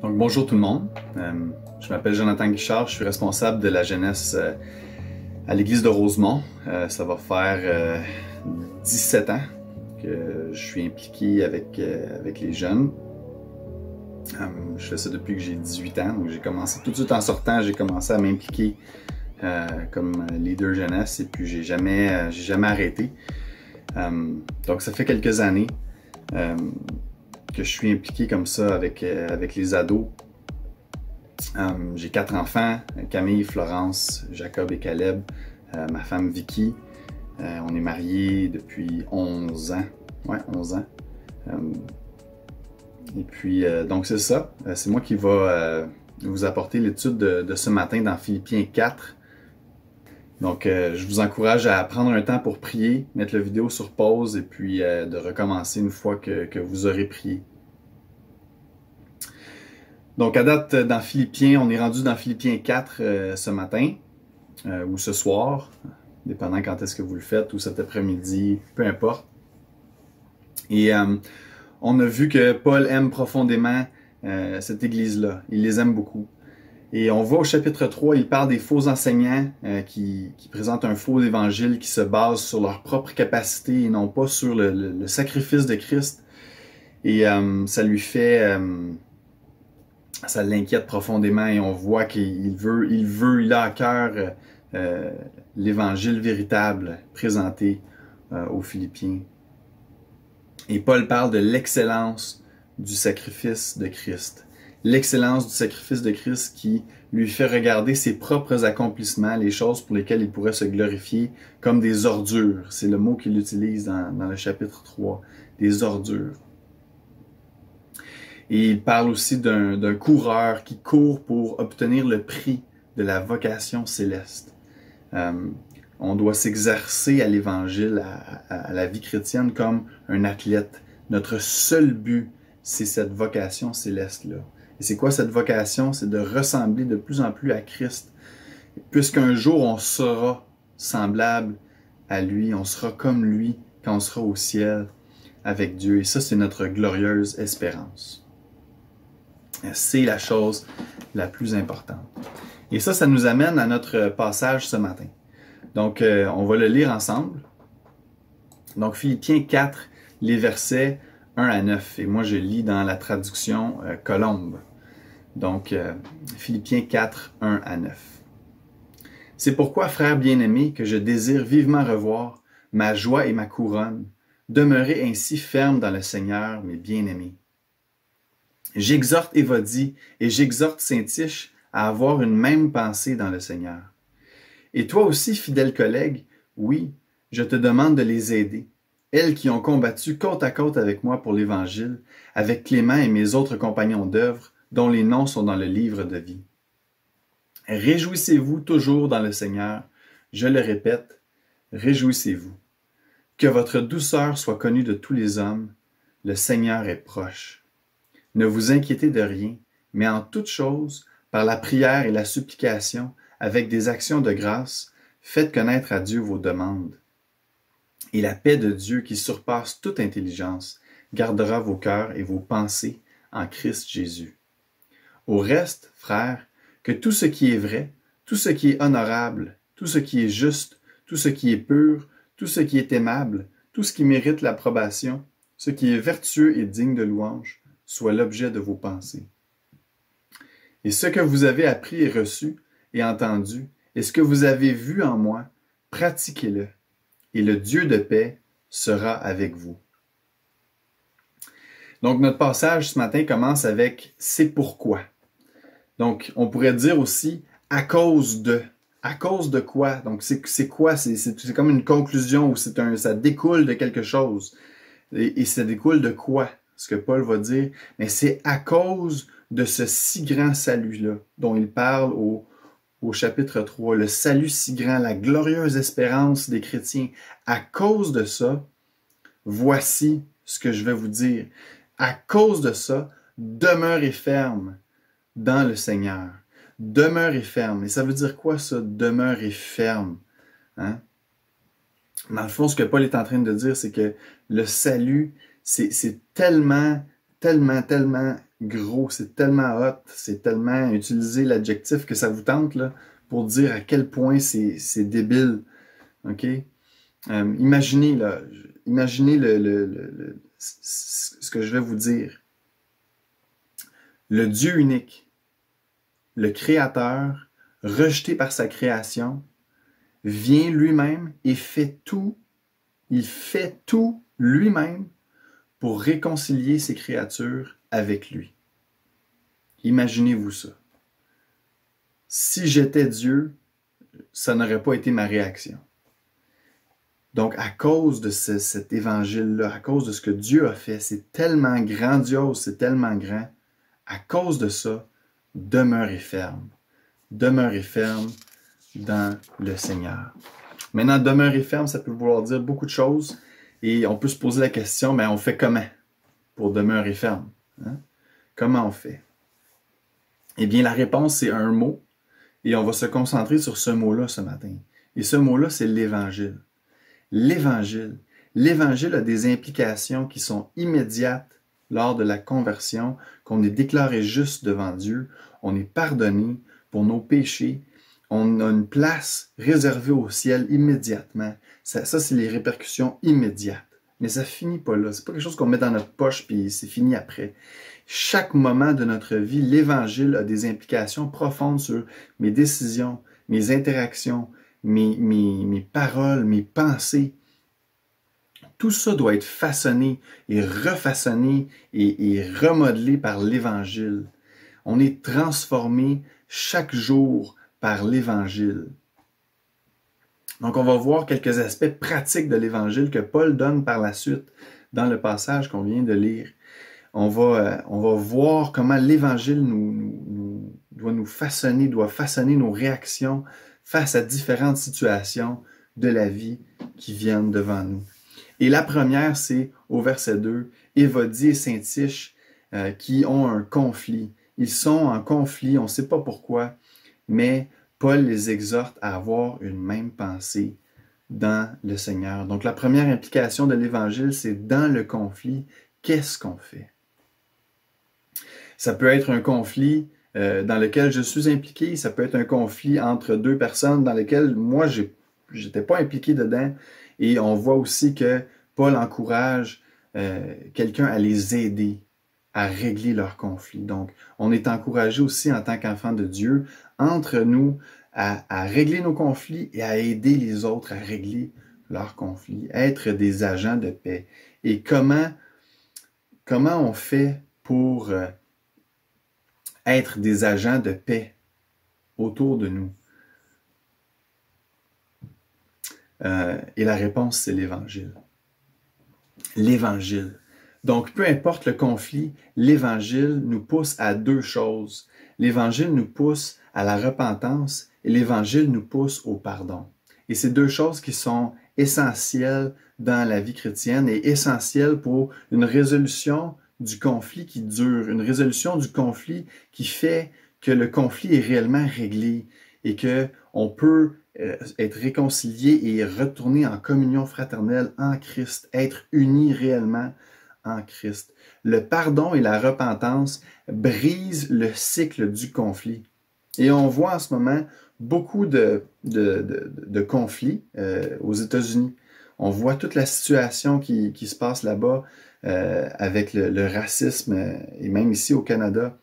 Donc bonjour tout le monde, je m'appelle Jonathan Guichard, je suis responsable de la jeunesse à l'église de Rosemont. Ça va faire 17 ans que je suis impliqué avec les jeunes. Je fais ça depuis que j'ai 18 ans, donc j'ai commencé tout de suite en sortant, j'ai commencé à m'impliquer comme leader jeunesse et puis j'ai jamais arrêté. Donc ça fait quelques années que je suis impliqué comme ça avec les ados. J'ai 4 enfants, Camille, Florence, Jacob et Caleb, ma femme Vicky. On est mariés depuis 11 ans. Ouais, 11 ans. Et puis, donc c'est ça. C'est moi qui va vous apporter l'étude de ce matin dans Philippiens 4. Donc, je vous encourage à prendre un temps pour prier, mettre la vidéo sur pause et puis de recommencer une fois que vous aurez prié. Donc, à date, dans Philippiens, on est rendu dans Philippiens 4 ce matin ou ce soir, dépendant quand est-ce que vous le faites, ou cet après-midi, peu importe. Et on a vu que Paul aime profondément cette église-là. Il les aime beaucoup. Et on voit au chapitre 3, il parle des faux enseignants qui présentent un faux évangile qui se base sur leur propre capacité et non pas sur le sacrifice de Christ. Et ça lui fait... ça l'inquiète profondément et on voit qu'il il a à cœur l'évangile véritable présenté aux Philippiens. Et Paul parle de l'excellence du sacrifice de Christ. L'excellence du sacrifice de Christ qui lui fait regarder ses propres accomplissements, les choses pour lesquelles il pourrait se glorifier, comme des ordures. C'est le mot qu'il utilise dans le chapitre 3, des ordures. Et il parle aussi d'un coureur qui court pour obtenir le prix de la vocation céleste. On doit s'exercer à l'Évangile, à la vie chrétienne comme un athlète. Notre seul but, c'est cette vocation céleste-là. Et c'est quoi cette vocation? C'est de ressembler de plus en plus à Christ. Puisqu'un jour, on sera semblable à lui, on sera comme lui quand on sera au ciel avec Dieu. Et ça, c'est notre glorieuse espérance. C'est la chose la plus importante. Et ça nous amène à notre passage ce matin. Donc, on va le lire ensemble. Donc, Philippiens 4, les versets 1 à 9. Et moi, je lis dans la traduction Colombe. Donc, Philippiens 4, 1 à 9. C'est pourquoi, frères bien-aimés, que je désire vivement revoir ma joie et ma couronne, demeurer ainsi ferme dans le Seigneur, mes bien-aimés. J'exhorte Évodie et j'exhorte Syntyche à avoir une même pensée dans le Seigneur. Et toi aussi, fidèle collègue, oui, je te demande de les aider, elles qui ont combattu côte à côte avec moi pour l'Évangile, avec Clément et mes autres compagnons d'œuvre, dont les noms sont dans le livre de vie. Réjouissez-vous toujours dans le Seigneur, je le répète, réjouissez-vous. Que votre douceur soit connue de tous les hommes, le Seigneur est proche. Ne vous inquiétez de rien, mais en toute chose, par la prière et la supplication, avec des actions de grâce, faites connaître à Dieu vos demandes. Et la paix de Dieu qui surpasse toute intelligence gardera vos cœurs et vos pensées en Christ Jésus. Au reste, frères, que tout ce qui est vrai, tout ce qui est honorable, tout ce qui est juste, tout ce qui est pur, tout ce qui est aimable, tout ce qui mérite l'approbation, ce qui est vertueux et digne de louange, soit l'objet de vos pensées. Et ce que vous avez appris et reçu et entendu, et ce que vous avez vu en moi, pratiquez-le, et le Dieu de paix sera avec vous. Donc, notre passage ce matin commence avec « c'est pourquoi ». Donc, on pourrait dire aussi « à cause de ». À cause de quoi? Donc, c'est quoi? C'est comme une conclusion ou ça découle de quelque chose. Et ça découle de quoi? Ce que Paul va dire, mais c'est à cause de ce si grand salut-là, dont il parle au chapitre 3, le salut si grand, la glorieuse espérance des chrétiens. À cause de ça, voici ce que je vais vous dire. À cause de ça, demeurez ferme dans le Seigneur. Demeurez ferme. Et ça veut dire quoi ça, demeurez ferme? Hein? Dans le fond, ce que Paul est en train de dire, c'est que le salut, c'est tellement gros, c'est tellement hot, c'est tellement utiliser l'adjectif que ça vous tente là, pour dire à quel point c'est débile. OK? Imaginez, là, imaginez ce que je vais vous dire. Le Dieu unique, le Créateur, rejeté par sa création, vient lui-même et fait tout, il fait tout lui-même pour réconcilier ses créatures avec lui. Imaginez-vous ça. Si j'étais Dieu, ça n'aurait pas été ma réaction. Donc, à cause de cet évangile-là, à cause de ce que Dieu a fait, c'est tellement grandiose, c'est tellement grand. À cause de ça, demeurez ferme. Demeurez ferme dans le Seigneur. Maintenant, demeurer ferme, ça peut vouloir dire beaucoup de choses. Et on peut se poser la question, mais on fait comment pour demeurer ferme? Hein? Comment on fait? Eh bien, la réponse, c'est un mot. Et on va se concentrer sur ce mot-là ce matin. Et ce mot-là, c'est l'Évangile. L'Évangile. L'Évangile a des implications qui sont immédiates lors de la conversion, qu'on est déclaré juste devant Dieu, on est pardonné pour nos péchés, on a une place réservée au ciel immédiatement. Ça c'est les répercussions immédiates. Mais ça finit pas là. C'est pas quelque chose qu'on met dans notre poche puis c'est fini après. Chaque moment de notre vie, l'Évangile a des implications profondes sur mes décisions, mes interactions, mes paroles, mes pensées. Tout ça doit être façonné et refaçonné et remodelé par l'Évangile. On est transformé chaque jour par l'Évangile. Donc, on va voir quelques aspects pratiques de l'Évangile que Paul donne par la suite dans le passage qu'on vient de lire. On va voir comment l'Évangile doit façonner nos réactions face à différentes situations de la vie qui viennent devant nous. Et la première, c'est au verset 2, Évodie et Syntyche qui ont un conflit. Ils sont en conflit, on ne sait pas pourquoi, mais Paul les exhorte à avoir une même pensée dans le Seigneur. Donc la première implication de l'Évangile, c'est dans le conflit, qu'est-ce qu'on fait? Ça peut être un conflit dans lequel je suis impliqué, ça peut être un conflit entre deux personnes dans lequel moi, je n'étais pas impliqué dedans. Et on voit aussi que Paul encourage quelqu'un à les aider à régler leurs conflits. Donc, on est encouragé aussi en tant qu'enfant de Dieu, entre nous, à régler nos conflits et à aider les autres à régler leurs conflits, être des agents de paix. Et comment on fait pour être des agents de paix autour de nous? Et la réponse, c'est l'Évangile. L'Évangile. Donc, peu importe le conflit, l'Évangile nous pousse à deux choses. L'Évangile nous pousse à la repentance et l'Évangile nous pousse au pardon. Et c'est deux choses qui sont essentielles dans la vie chrétienne et essentielles pour une résolution du conflit qui dure, une résolution du conflit qui fait que le conflit est réellement réglé et qu'on peut être réconcilié et retourner en communion fraternelle en Christ, être unis réellement en Christ. Le pardon et la repentance brisent le cycle du conflit. Et on voit en ce moment beaucoup de conflits aux États-Unis. On voit toute la situation qui se passe là-bas avec le racisme et même ici au Canada.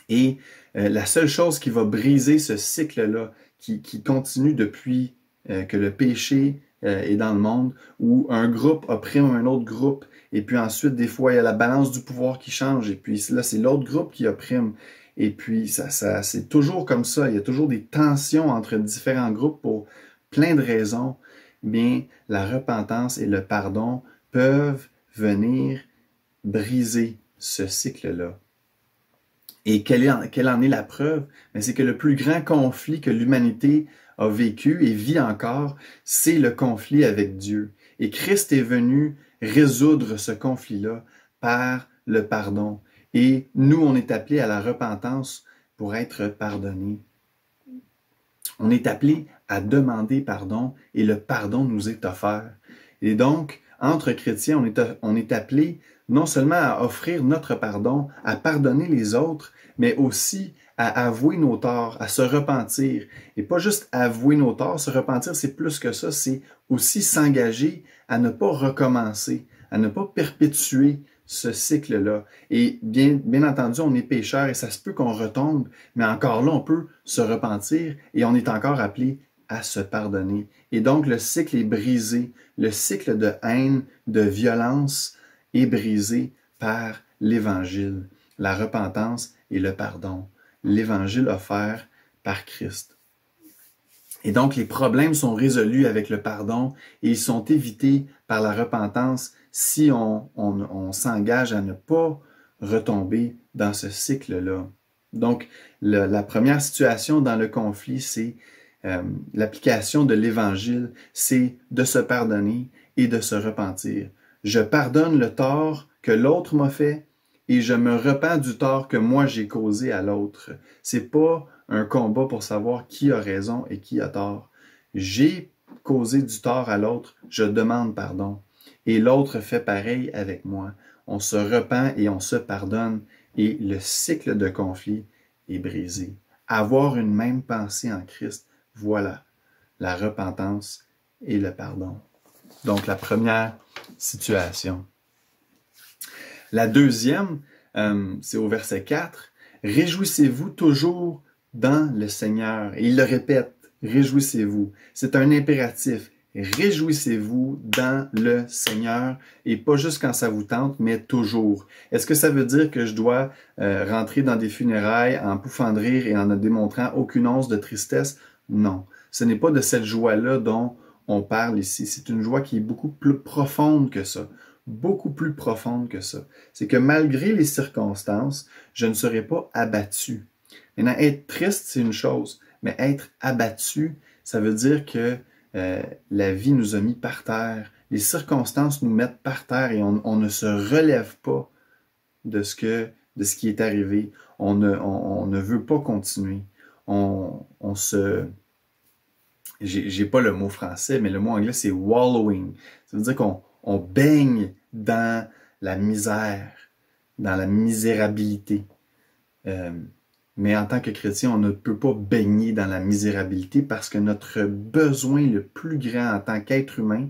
Et la seule chose qui va briser ce cycle-là, qui continue depuis que le péché est dans le monde, où un groupe opprime un autre groupe, et puis ensuite, des fois, il y a la balance du pouvoir qui change, et puis là, c'est l'autre groupe qui opprime. Et puis, c'est toujours comme ça. Il y a toujours des tensions entre différents groupes pour plein de raisons. Bien, la repentance et le pardon peuvent venir briser ce cycle-là. Et quelle en est la preuve? C'est que le plus grand conflit que l'humanité a vécu et vit encore, c'est le conflit avec Dieu. Et Christ est venu résoudre ce conflit-là par le pardon. Et nous, on est appelés à la repentance pour être pardonnés. On est appelés à demander pardon et le pardon nous est offert. Et donc, entre chrétiens, on est appelés non seulement à offrir notre pardon, à pardonner les autres, mais aussi à avouer nos torts, à se repentir. Et pas juste avouer nos torts, se repentir, c'est plus que ça, c'est aussi s'engager à ne pas recommencer, à ne pas perpétuer ce cycle-là. Et bien entendu, on est pécheur et ça se peut qu'on retombe, mais encore là, on peut se repentir et on est encore appelé à se pardonner. Et donc, le cycle est brisé. Le cycle de haine, de violence est brisé par l'Évangile, la repentance et le pardon. L'Évangile offert par Christ. Et donc, les problèmes sont résolus avec le pardon et ils sont évités par la repentance si on s'engage à ne pas retomber dans ce cycle-là. Donc, la première situation dans le conflit, c'est l'application de l'Évangile, c'est de se pardonner et de se repentir. Je pardonne le tort que l'autre m'a fait et je me repens du tort que moi j'ai causé à l'autre. C'est pas un combat pour savoir qui a raison et qui a tort. J'ai causé du tort à l'autre, je demande pardon. Et l'autre fait pareil avec moi. On se repent et on se pardonne et le cycle de conflit est brisé. Avoir une même pensée en Christ, voilà la repentance et le pardon. Donc la première situation. La deuxième, c'est au verset 4. Réjouissez-vous toujours dans le Seigneur. Et il le répète, réjouissez-vous. C'est un impératif. Réjouissez-vous dans le Seigneur et pas juste quand ça vous tente, mais toujours. Est-ce que ça veut dire que je dois rentrer dans des funérailles en pouffant de rire et en ne démontrant aucune once de tristesse? Non. Ce n'est pas de cette joie-là dont on parle ici. C'est une joie qui est beaucoup plus profonde que ça. Beaucoup plus profonde que ça. C'est que malgré les circonstances, je ne serai pas abattu. Maintenant, être triste, c'est une chose, mais être abattu, ça veut dire que la vie nous a mis par terre. Les circonstances nous mettent par terre et on ne se relève pas de ce qui est arrivé. On ne veut pas continuer. J'ai pas le mot français, mais le mot anglais, c'est wallowing. Ça veut dire qu'on baigne dans la misère, dans la misérabilité. Mais en tant que chrétien, on ne peut pas baigner dans la misérabilité parce que notre besoin le plus grand en tant qu'être humain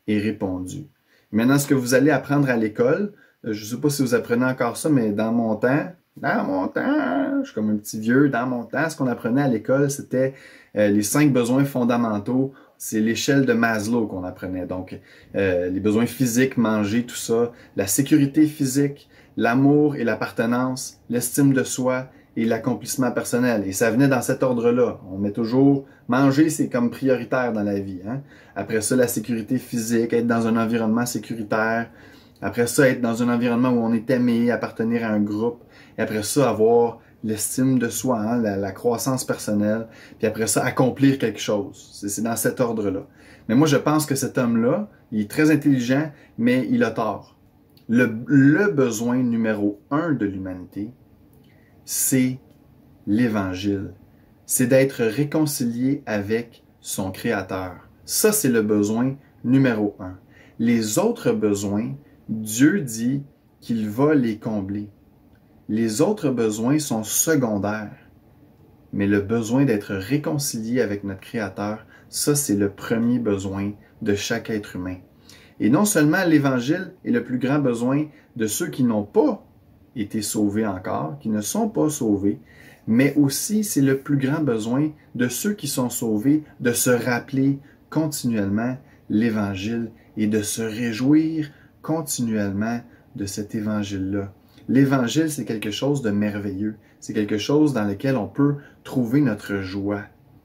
est répondu. Maintenant, ce que vous allez apprendre à l'école, je ne sais pas si vous apprenez encore ça, mais dans mon temps, je suis comme un petit vieux, dans mon temps, ce qu'on apprenait à l'école, c'était les 5 besoins fondamentaux. C'est l'échelle de Maslow qu'on apprenait. Donc, les besoins physiques, manger, tout ça, la sécurité physique, l'amour et l'appartenance, l'estime de soi et l'accomplissement personnel. Et ça venait dans cet ordre-là. On met toujours manger, c'est comme prioritaire dans la vie. Hein? Après ça, la sécurité physique, être dans un environnement sécuritaire. Après ça, être dans un environnement où on est aimé, appartenir à un groupe. Et après ça, avoir l'estime de soi, hein, la croissance personnelle. Puis après ça, accomplir quelque chose. C'est dans cet ordre-là. Mais moi, je pense que cet homme-là, il est très intelligent, mais il a tort. Le besoin numéro 1 de l'humanité, c'est l'Évangile. C'est d'être réconcilié avec son Créateur. Ça, c'est le besoin numéro 1. Les autres besoins, Dieu dit qu'il va les combler. Les autres besoins sont secondaires. Mais le besoin d'être réconcilié avec notre Créateur, ça, c'est le premier besoin de chaque être humain. Et non seulement l'Évangile est le plus grand besoin de ceux qui n'ont pas été sauvés encore, qui ne sont pas sauvés, mais aussi c'est le plus grand besoin de ceux qui sont sauvés de se rappeler continuellement l'Évangile et de se réjouir continuellement de cet Évangile-là. L'Évangile, c'est quelque chose de merveilleux. C'est quelque chose dans lequel on peut trouver notre joie.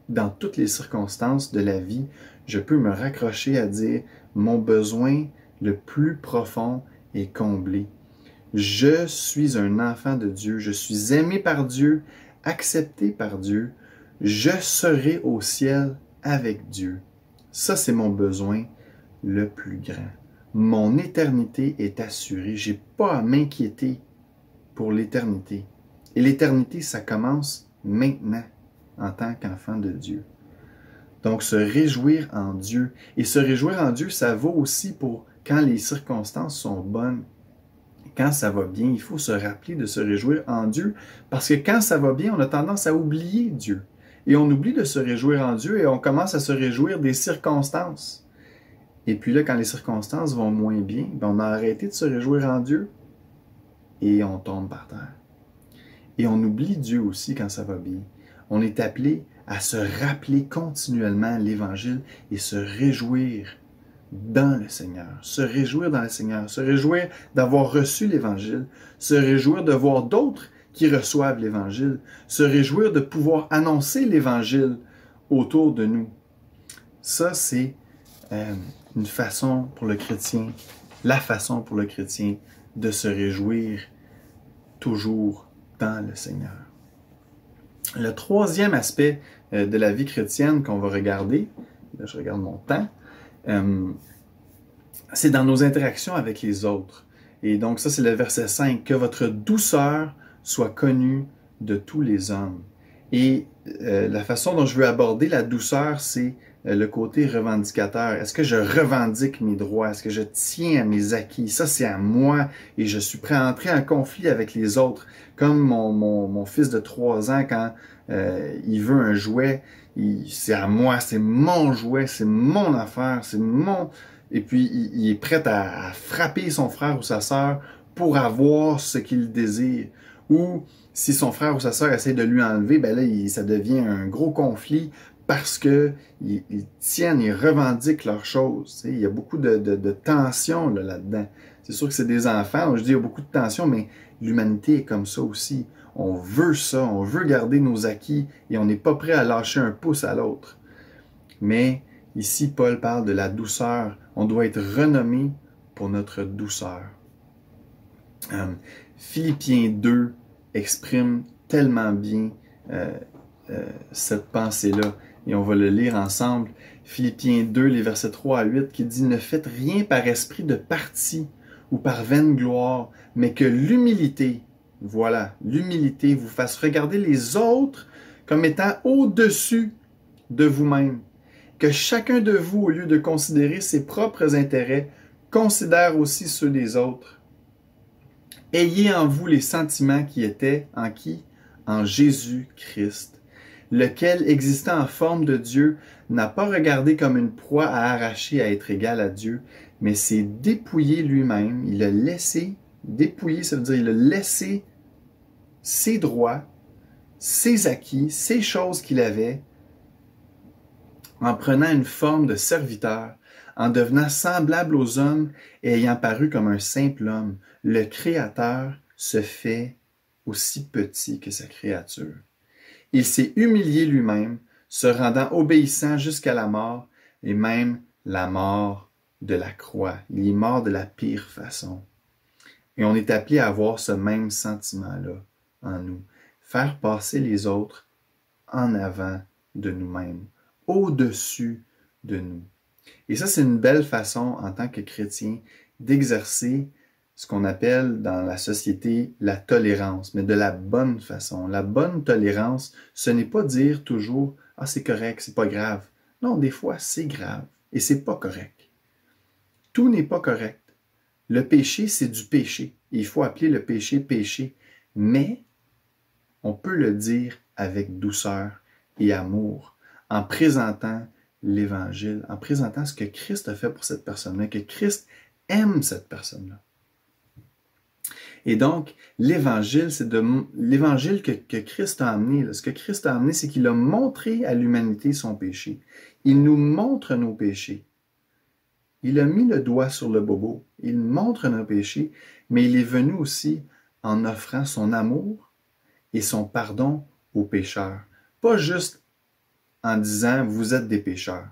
Dans toutes les circonstances de la vie, je peux me raccrocher à dire « Mon besoin le plus profond est comblé. Je suis un enfant de Dieu. Je suis aimé par Dieu, accepté par Dieu. Je serai au ciel avec Dieu. » Ça, c'est mon besoin le plus grand. Mon éternité est assurée. Je n'ai pas à m'inquiéter pour l'éternité. Et l'éternité, ça commence maintenant en tant qu'enfant de Dieu. Donc, se réjouir en Dieu. Et se réjouir en Dieu, ça vaut aussi pour quand les circonstances sont bonnes Quand ça va bien, il faut se rappeler de se réjouir en Dieu, parce que quand ça va bien, on a tendance à oublier Dieu. Et on oublie de se réjouir en Dieu et on commence à se réjouir des circonstances. Et puis là, quand les circonstances vont moins bien, on a arrêté de se réjouir en Dieu et on tombe par terre. Et on oublie Dieu aussi quand ça va bien. On est appelé à se rappeler continuellement l'Évangile et se réjouir dans le Seigneur, se réjouir dans le Seigneur, se réjouir d'avoir reçu l'Évangile, se réjouir de voir d'autres qui reçoivent l'Évangile, se réjouir de pouvoir annoncer l'Évangile autour de nous. Ça, c'est une façon pour le chrétien, la façon pour le chrétien de se réjouir toujours dans le Seigneur. Le troisième aspect de la vie chrétienne qu'on va regarder, là je regarde mon temps, c'est dans nos interactions avec les autres. Et donc ça, c'est le verset 5, « Que votre douceur soit connue de tous les hommes. » Et la façon dont je veux aborder la douceur, c'est le côté revendicateur. Est-ce que je revendique mes droits? Est-ce que je tiens à mes acquis? Ça, c'est à moi et je suis prêt à entrer en conflit avec les autres. Comme mon fils de 3 ans, quand il veut un jouet, c'est à moi, c'est mon jouet, c'est mon affaire, c'est mon... Et puis, il est prêt à frapper son frère ou sa sœur pour avoir ce qu'il désire. Ou si son frère ou sa sœur essaie de lui enlever, ben là, ça devient un gros conflit parce que ils tiennent, ils revendiquent leurs choses. Tu sais, il y a beaucoup de tension là-dedans. C'est sûr que c'est des enfants, donc je dis il y a beaucoup de tension, mais l'humanité est comme ça aussi. On veut ça, on veut garder nos acquis et on n'est pas prêt à lâcher un pouce à l'autre. Mais ici, Paul parle de la douceur. On doit être renommé pour notre douceur. Philippiens 2 exprime tellement bien cette pensée-là. Et on va le lire ensemble. Philippiens 2, les versets 3 à 8, qui dit « Ne faites rien par esprit de parti ou par vaine gloire, mais que l'humilité, voilà, l'humilité vous fasse regarder les autres comme étant au-dessus de vous-même. Que chacun de vous, au lieu de considérer ses propres intérêts, considère aussi ceux des autres. Ayez en vous les sentiments qui étaient en qui? En Jésus-Christ, lequel, existant en forme de Dieu, n'a pas regardé comme une proie à arracher à être égal à Dieu, mais s'est dépouillé lui-même, il a laissé, dépouiller, ça veut dire il a laissé ses droits, ses acquis, ses choses qu'il avait, en prenant une forme de serviteur, en devenant semblable aux hommes et ayant paru comme un simple homme, le Créateur se fait aussi petit que sa créature. Il s'est humilié lui-même, se rendant obéissant jusqu'à la mort, et même la mort de la croix. Il est mort de la pire façon. Et on est appelé à avoir ce même sentiment-là en nous. Faire passer les autres en avant de nous-mêmes, au-dessus de nous. Et ça, c'est une belle façon, en tant que chrétien, d'exercer ce qu'on appelle dans la société la tolérance, mais de la bonne façon. La bonne tolérance, ce n'est pas dire toujours « Ah, c'est correct, c'est pas grave ». Non, des fois, c'est grave et c'est pas correct. Tout n'est pas correct. Le péché, c'est du péché. Il faut appeler le péché péché. Mais on peut le dire avec douceur et amour, en présentant l'Évangile, en présentant ce que Christ a fait pour cette personne-là, que Christ aime cette personne-là. Et donc, l'Évangile, c'est l'Évangile que Christ a amené. Là. Ce que Christ a amené, c'est qu'il a montré à l'humanité son péché. Il nous montre nos péchés. Il a mis le doigt sur le bobo. Il montre nos péchés, mais il est venu aussi en offrant son amour et son pardon aux pécheurs. Pas juste en disant « vous êtes des pécheurs ».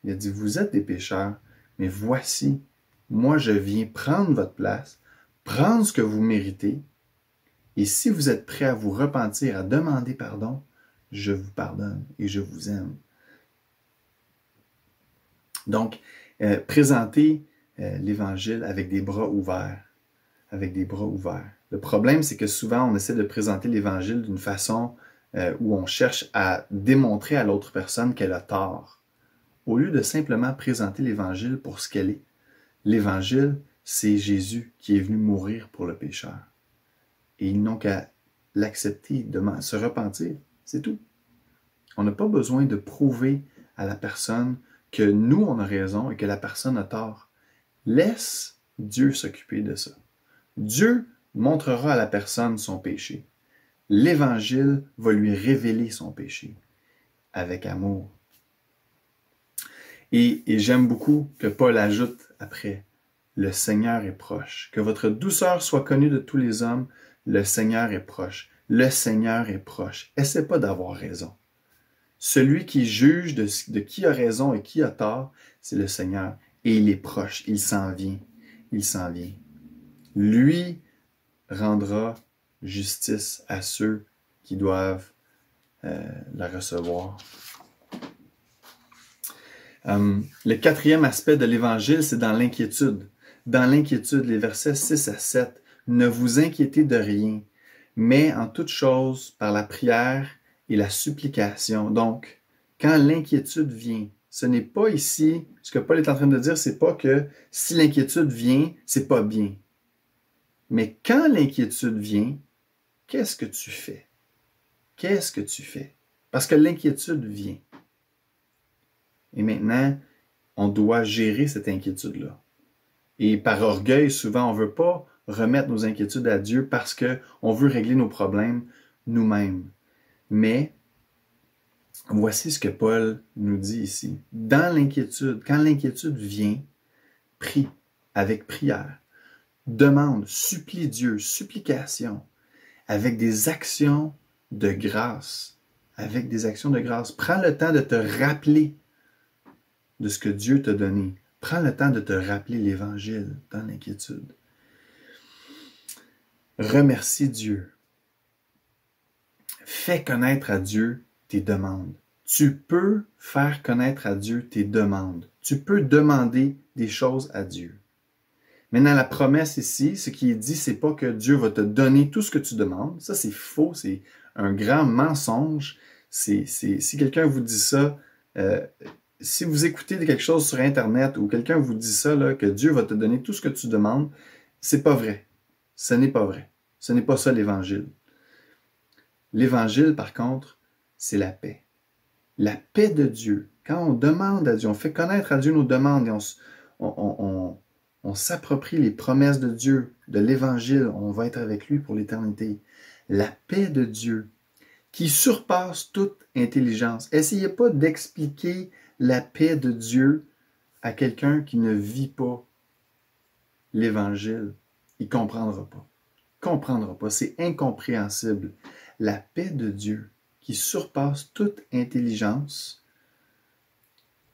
Il a dit « vous êtes des pécheurs, mais voici, moi je viens prendre votre place, prendre ce que vous méritez, et si vous êtes prêts à vous repentir, à demander pardon, je vous pardonne et je vous aime. » Donc, présenter l'Évangile avec des bras ouverts. Avec des bras ouverts. Le problème, c'est que souvent, on essaie de présenter l'Évangile d'une façon où on cherche à démontrer à l'autre personne qu'elle a tort, au lieu de simplement présenter l'Évangile pour ce qu'elle est. L'Évangile, c'est Jésus qui est venu mourir pour le pécheur. Et ils n'ont qu'à l'accepter, se repentir. C'est tout. On n'a pas besoin de prouver à la personne que nous, on a raison et que la personne a tort. Laisse Dieu s'occuper de ça. Dieu montrera à la personne son péché. L'Évangile va lui révéler son péché avec amour. Et j'aime beaucoup que Paul ajoute après, le Seigneur est proche. Que votre douceur soit connue de tous les hommes, le Seigneur est proche. Le Seigneur est proche. Essaie pas d'avoir raison. Celui qui juge de qui a raison et qui a tort, c'est le Seigneur. Et il est proche, il s'en vient. Il s'en vient. Lui rendra justice à ceux qui doivent la recevoir. Le quatrième aspect de l'Évangile, c'est dans l'inquiétude. Dans l'inquiétude, les versets 6 à 7, « Ne vous inquiétez de rien, mais en toute chose, par la prière et la supplication. » Donc, quand l'inquiétude vient, ce n'est pas ici, ce que Paul est en train de dire, c'est pas que si l'inquiétude vient, c'est pas bien. Mais quand l'inquiétude vient, qu'est-ce que tu fais? Qu'est-ce que tu fais? Parce que l'inquiétude vient. Et maintenant, on doit gérer cette inquiétude-là. Et par orgueil, souvent, on ne veut pas remettre nos inquiétudes à Dieu parce qu'on veut régler nos problèmes nous-mêmes. Mais voici ce que Paul nous dit ici. Dans l'inquiétude, quand l'inquiétude vient, prie avec prière. Demande, supplie Dieu, supplication, avec des actions de grâce. Avec des actions de grâce. Prends le temps de te rappeler de ce que Dieu t'a donné. Prends le temps de te rappeler l'Évangile dans l'inquiétude. Remercie Dieu. Fais connaître à Dieu tes demandes. Tu peux faire connaître à Dieu tes demandes. Tu peux demander des choses à Dieu. Maintenant, la promesse ici, ce qui est dit, c'est pas que Dieu va te donner tout ce que tu demandes. Ça, c'est faux, c'est un grand mensonge. Si quelqu'un vous dit ça, si vous écoutez quelque chose sur Internet ou quelqu'un vous dit ça, là, que Dieu va te donner tout ce que tu demandes, c'est pas vrai. Ce n'est pas vrai. Ce n'est pas ça l'Évangile. L'Évangile, par contre, c'est la paix. La paix de Dieu. Quand on demande à Dieu, on fait connaître à Dieu nos demandes et on s'approprie les promesses de Dieu, de l'Évangile, on va être avec lui pour l'éternité. La paix de Dieu qui surpasse toute intelligence. Essayez pas d'expliquer la paix de Dieu à quelqu'un qui ne vit pas l'Évangile. Il ne comprendra pas. Il ne comprendra pas. C'est incompréhensible. La paix de Dieu qui surpasse toute intelligence,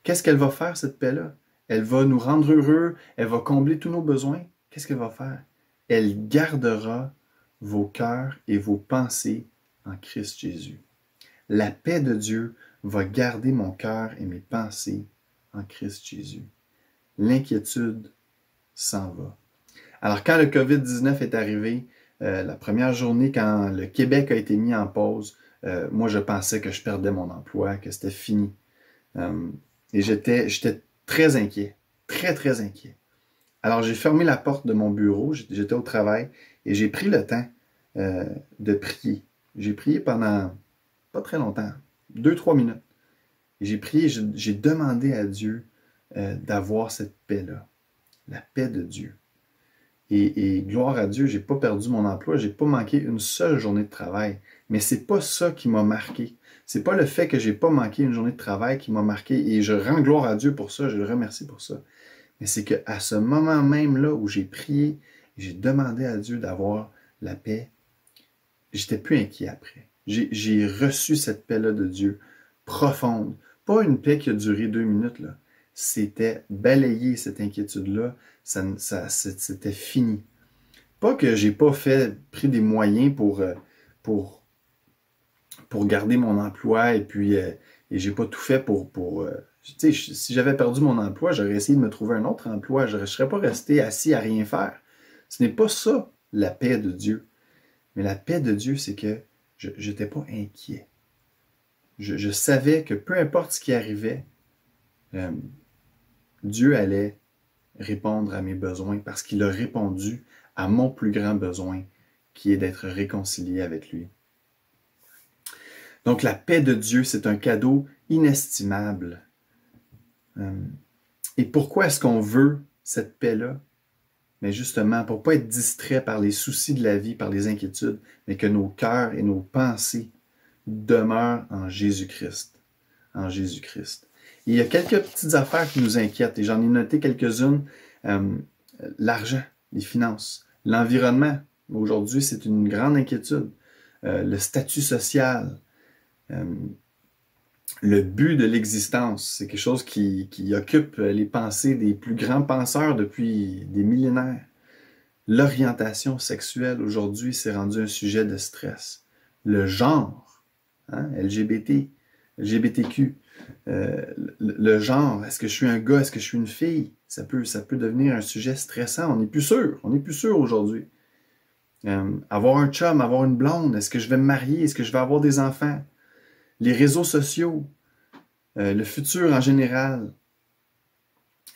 qu'est-ce qu'elle va faire, cette paix-là? Elle va nous rendre heureux, elle va combler tous nos besoins. Qu'est-ce qu'elle va faire? Elle gardera vos cœurs et vos pensées en Christ Jésus. La paix de Dieu va garder mon cœur et mes pensées en Christ Jésus. L'inquiétude s'en va. Alors, quand le COVID-19 est arrivé, la première journée, quand le Québec a été mis en pause, moi, je pensais que je perdais mon emploi, que c'était fini. Et j'étais très inquiet, très, très inquiet. Alors, j'ai fermé la porte de mon bureau, j'étais au travail, et j'ai pris le temps de prier. J'ai prié pendant pas très longtemps, 2-3 minutes. Et j'ai prié, j'ai demandé à Dieu d'avoir cette paix-là, la paix de Dieu. Et gloire à Dieu, j'ai pas perdu mon emploi, j'ai pas manqué une seule journée de travail. Mais c'est pas ça qui m'a marqué. C'est pas le fait que j'ai pas manqué une journée de travail qui m'a marqué. Et je rends gloire à Dieu pour ça, je le remercie pour ça. Mais c'est qu'à ce moment même là où j'ai prié, j'ai demandé à Dieu d'avoir la paix, j'étais plus inquiet après. J'ai reçu cette paix-là de Dieu, profonde. Pas une paix qui a duré 2 minutes, là. C'était balayer cette inquiétude-là, c'était fini. Pas que j'ai pas pris des moyens pour garder mon emploi et puis j'ai pas tout fait pour tu sais, si j'avais perdu mon emploi, j'aurais essayé de me trouver un autre emploi. Je ne serais pas resté assis à rien faire. Ce n'est pas ça, la paix de Dieu. Mais la paix de Dieu, c'est que je n'étais pas inquiet. Je savais que peu importe ce qui arrivait, Dieu allait répondre à mes besoins parce qu'il a répondu à mon plus grand besoin, qui est d'être réconcilié avec lui. Donc la paix de Dieu, c'est un cadeau inestimable. Et pourquoi est-ce qu'on veut cette paix-là? Mais justement, pour ne pas être distrait par les soucis de la vie, par les inquiétudes, mais que nos cœurs et nos pensées demeurent en Jésus-Christ. En Jésus-Christ. Et il y a quelques petites affaires qui nous inquiètent, et j'en ai noté quelques-unes. L'argent, les finances, l'environnement. Aujourd'hui, c'est une grande inquiétude. Le statut social, le but de l'existence, c'est quelque chose qui occupe les pensées des plus grands penseurs depuis des millénaires. L'orientation sexuelle, aujourd'hui, c'est rendu un sujet de stress. Le genre, LGBTQ, le genre, est-ce que je suis un gars, est-ce que je suis une fille? Ça peut devenir un sujet stressant, on n'est plus sûr aujourd'hui. Avoir un chum, avoir une blonde, est-ce que je vais me marier, est-ce que je vais avoir des enfants? Les réseaux sociaux, le futur en général,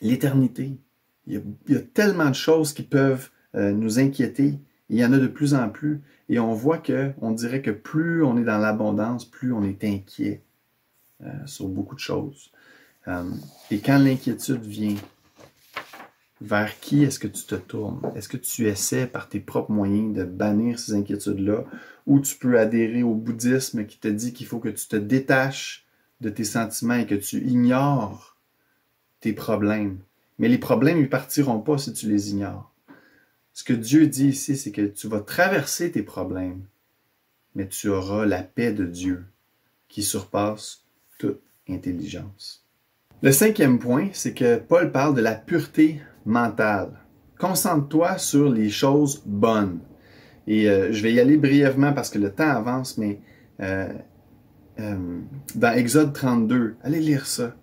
l'éternité. Il y a tellement de choses qui peuvent nous inquiéter. Il y en a de plus en plus. Et on voit on dirait que plus on est dans l'abondance, plus on est inquiet sur beaucoup de choses. Et quand l'inquiétude vient, vers qui est-ce que tu te tournes? Est-ce que tu essaies par tes propres moyens de bannir ces inquiétudes-là? Ou tu peux adhérer au bouddhisme qui te dit qu'il faut que tu te détaches de tes sentiments et que tu ignores tes problèmes. Mais les problèmes, ils ne partiront pas si tu les ignores. Ce que Dieu dit ici, c'est que tu vas traverser tes problèmes, mais tu auras la paix de Dieu qui surpasse toute intelligence. Le 5e point, c'est que Paul parle de la pureté mentale. Concentre-toi sur les choses bonnes. Et je vais y aller brièvement parce que le temps avance, mais dans Exode 32, allez lire ça.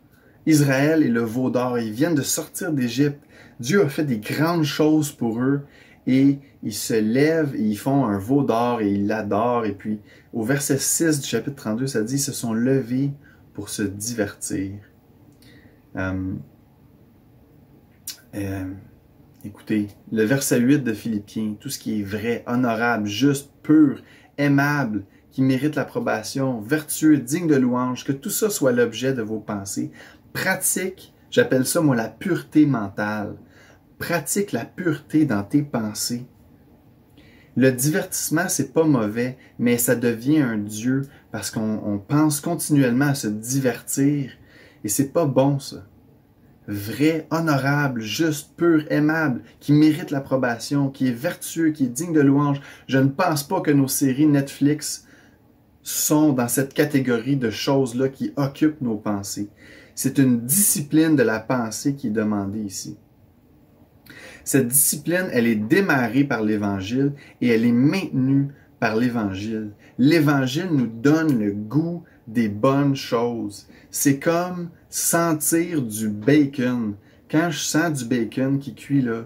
Israël et le veau d'or, ils viennent de sortir d'Égypte. Dieu a fait des grandes choses pour eux et ils se lèvent et ils font un veau d'or et ils l'adorent. Et puis au verset 6 du chapitre 32, ça dit « Ils se sont levés pour se divertir ». Écoutez, le verset 8 de Philippiens, tout ce qui est vrai, honorable, juste, pur, aimable, qui mérite l'approbation, vertueux, digne de louange, que tout ça soit l'objet de vos pensées. Pratique, j'appelle ça moi la pureté mentale. Pratique la pureté dans tes pensées. Le divertissement, c'est pas mauvais, mais ça devient un dieu parce qu'on pense continuellement à se divertir et c'est pas bon ça. Vrai, honorable, juste, pur, aimable, qui mérite l'approbation, qui est vertueux, qui est digne de louange. Je ne pense pas que nos séries Netflix sont dans cette catégorie de choses-là qui occupent nos pensées. C'est une discipline de la pensée qui est demandée ici. Cette discipline, elle est démarrée par l'Évangile et elle est maintenue par l'Évangile. L'Évangile nous donne le goût des bonnes choses. C'est comme sentir du bacon. Quand je sens du bacon qui cuit là,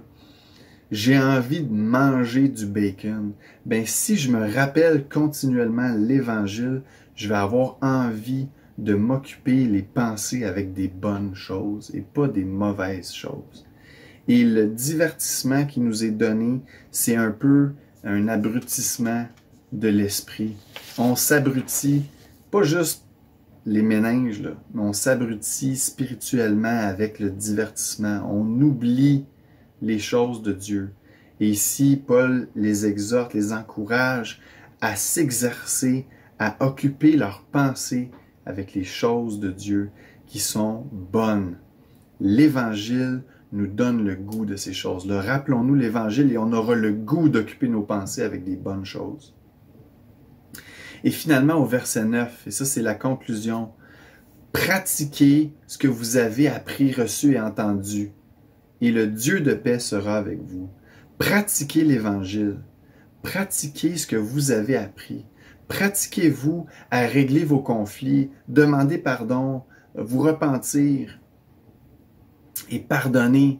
j'ai envie de manger du bacon. Ben, si je me rappelle continuellement l'Évangile, je vais avoir envie de m'occuper les pensées avec des bonnes choses et pas des mauvaises choses. Et le divertissement qui nous est donné, c'est un peu un abrutissement de l'esprit. On s'abrutit, pas juste les méninges, là, mais on s'abrutit spirituellement avec le divertissement. On oublie les choses de Dieu. Et ici, Paul les exhorte, les encourage à s'exercer, à occuper leurs pensées avec les choses de Dieu qui sont bonnes. L'Évangile nous donne le goût de ces choses-là. Rappelons-nous l'Évangile et on aura le goût d'occuper nos pensées avec des bonnes choses. Et finalement, au verset 9, et ça c'est la conclusion, pratiquez ce que vous avez appris, reçu et entendu, et le Dieu de paix sera avec vous. Pratiquez l'Évangile. Pratiquez ce que vous avez appris. Pratiquez-vous à régler vos conflits, demander pardon, vous repentir et pardonner.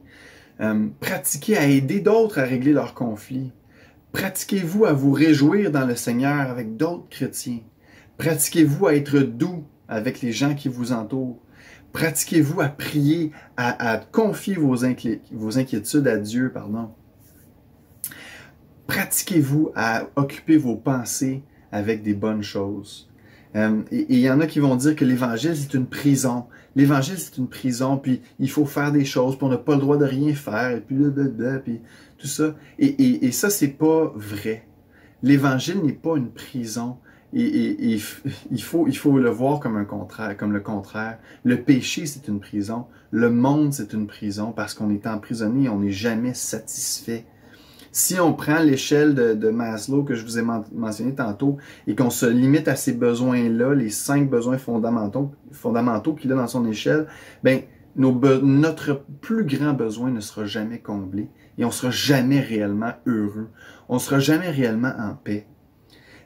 Pratiquez à aider d'autres à régler leurs conflits. Pratiquez-vous à vous réjouir dans le Seigneur avec d'autres chrétiens. Pratiquez-vous à être doux avec les gens qui vous entourent. Pratiquez-vous à prier, à confier vos inquiétudes à Dieu, pardon. Pratiquez-vous à occuper vos pensées avec des bonnes choses. Et il y en a qui vont dire que l'Évangile, c'est une prison. L'Évangile, c'est une prison, puis il faut faire des choses, puis on n'a pas le droit de rien faire, et puis blablabla, puis tout ça. Et ça, c'est pas vrai. L'Évangile n'est pas une prison. Et il faut le voir comme un contraire, comme le contraire. Le péché, c'est une prison. Le monde, c'est une prison parce qu'on est emprisonné et on n'est jamais satisfait. Si on prend l'échelle de Maslow que je vous ai mentionné tantôt et qu'on se limite à ces besoins-là, les 5 besoins fondamentaux qu'il a dans son échelle, ben, notre plus grand besoin ne sera jamais comblé et on ne sera jamais réellement heureux. On ne sera jamais réellement en paix.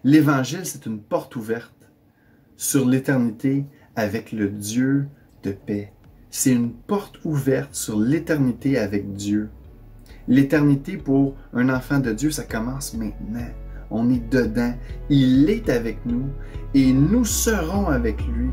L'Évangile, c'est une porte ouverte sur l'éternité avec le Dieu de paix. C'est une porte ouverte sur l'éternité avec Dieu. L'éternité pour un enfant de Dieu, ça commence maintenant. On est dedans. Il est avec nous et nous serons avec lui